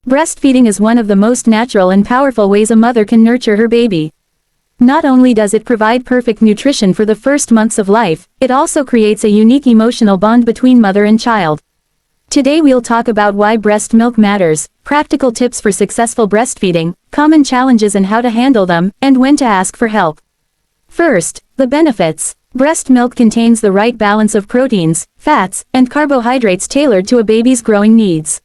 Breastfeeding is one of the most natural and powerful ways a mother can nurture her baby. Not only does it provide perfect nutrition for the first months of life, it also creates a unique emotional bond between mother and child. Today we'll talk about why breast milk matters, practical tips for successful breastfeeding, common challenges and how to handle them, and when to ask for help. First, the benefits. Breast milk contains the right balance of proteins, fats, and carbohydrates tailored to a baby's growing needs.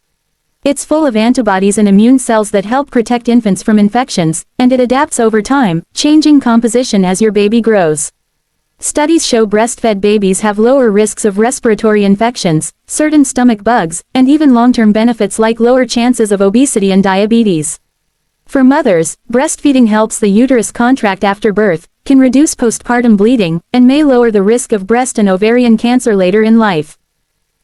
It's full of antibodies and immune cells that help protect infants from infections, and it adapts over time, changing composition as your baby grows. Studies show breastfed babies have lower risks of respiratory infections, certain stomach bugs, and even long-term benefits like lower chances of obesity and diabetes. For mothers, breastfeeding helps the uterus contract after birth, can reduce postpartum bleeding, and may lower the risk of breast and ovarian cancer later in life.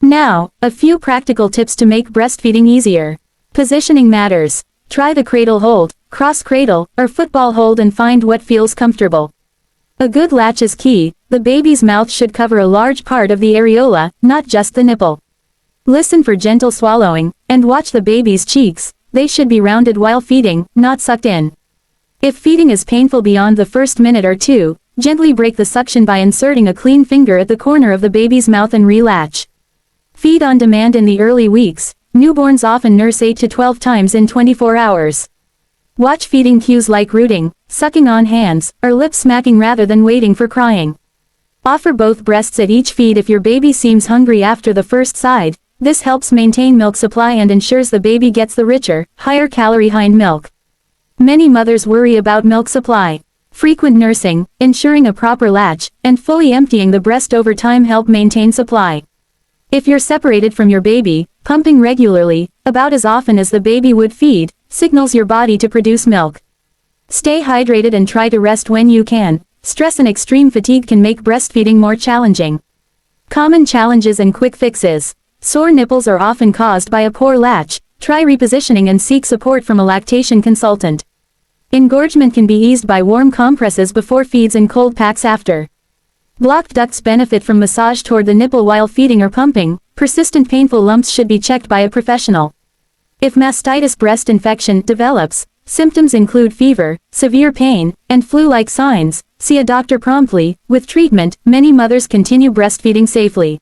Now, a few practical tips to make breastfeeding easier. Positioning matters. Try the cradle hold, cross cradle, or football hold and find what feels comfortable. A good latch is key. The baby's mouth should cover a large part of the areola, not just the nipple. Listen for gentle swallowing, and watch the baby's cheeks. They should be rounded while feeding, not sucked in. If feeding is painful beyond the first minute or two, gently break the suction by inserting a clean finger at the corner of the baby's mouth and relatch. Feed on demand in the early weeks. Newborns often nurse 8 to 12 times in 24 hours. Watch feeding cues like rooting, sucking on hands, or lip smacking rather than waiting for crying. Offer both breasts at each feed if your baby seems hungry after the first side. This helps maintain milk supply and ensures the baby gets the richer, higher calorie hind milk. Many mothers worry about milk supply. Frequent nursing, ensuring a proper latch, and fully emptying the breast over time help maintain supply. If you're separated from your baby, pumping regularly, about as often as the baby would feed, signals your body to produce milk. Stay hydrated and try to rest when you can. Stress and extreme fatigue can make breastfeeding more challenging. Common challenges and quick fixes. Sore nipples are often caused by a poor latch. Try repositioning and seek support from a lactation consultant. Engorgement can be eased by warm compresses before feeds and cold packs after. Blocked ducts benefit from massage toward the nipple while feeding or pumping. Persistent painful lumps should be checked by a professional. If mastitis breast infection develops, symptoms include fever, severe pain, and flu-like signs. See a doctor promptly. With treatment, many mothers continue breastfeeding safely.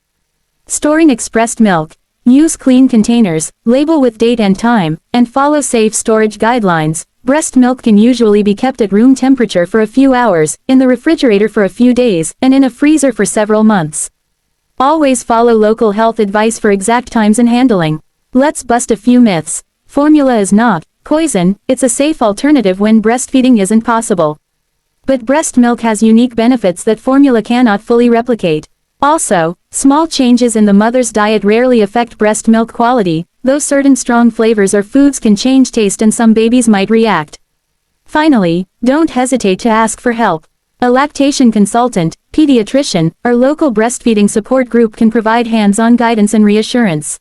Storing expressed milk. Use clean containers, label with date and time, and follow safe storage guidelines. Breast milk can usually be kept at room temperature for a few hours, in the refrigerator for a few days, and in a freezer for several months. Always follow local health advice for exact times and handling. Let's bust a few myths. Formula is not poison. It's a safe alternative when breastfeeding isn't possible. But breast milk has unique benefits that formula cannot fully replicate. Also, small changes in the mother's diet rarely affect breast milk quality, though certain strong flavors or foods can change taste and some babies might react. Finally, don't hesitate to ask for help. A lactation consultant, pediatrician, or local breastfeeding support group can provide hands-on guidance and reassurance.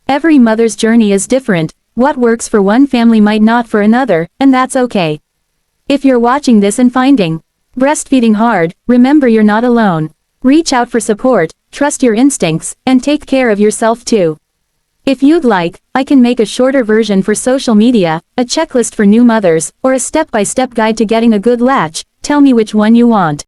Every mother's journey is different. What works for one family might not for another, and that's okay. If you're watching this and finding breastfeeding hard, remember you're not alone. Reach out for support, trust your instincts, and take care of yourself too. If you'd like, I can make a shorter version for social media, a checklist for new mothers, or a step-by-step guide to getting a good latch. Tell me which one you want.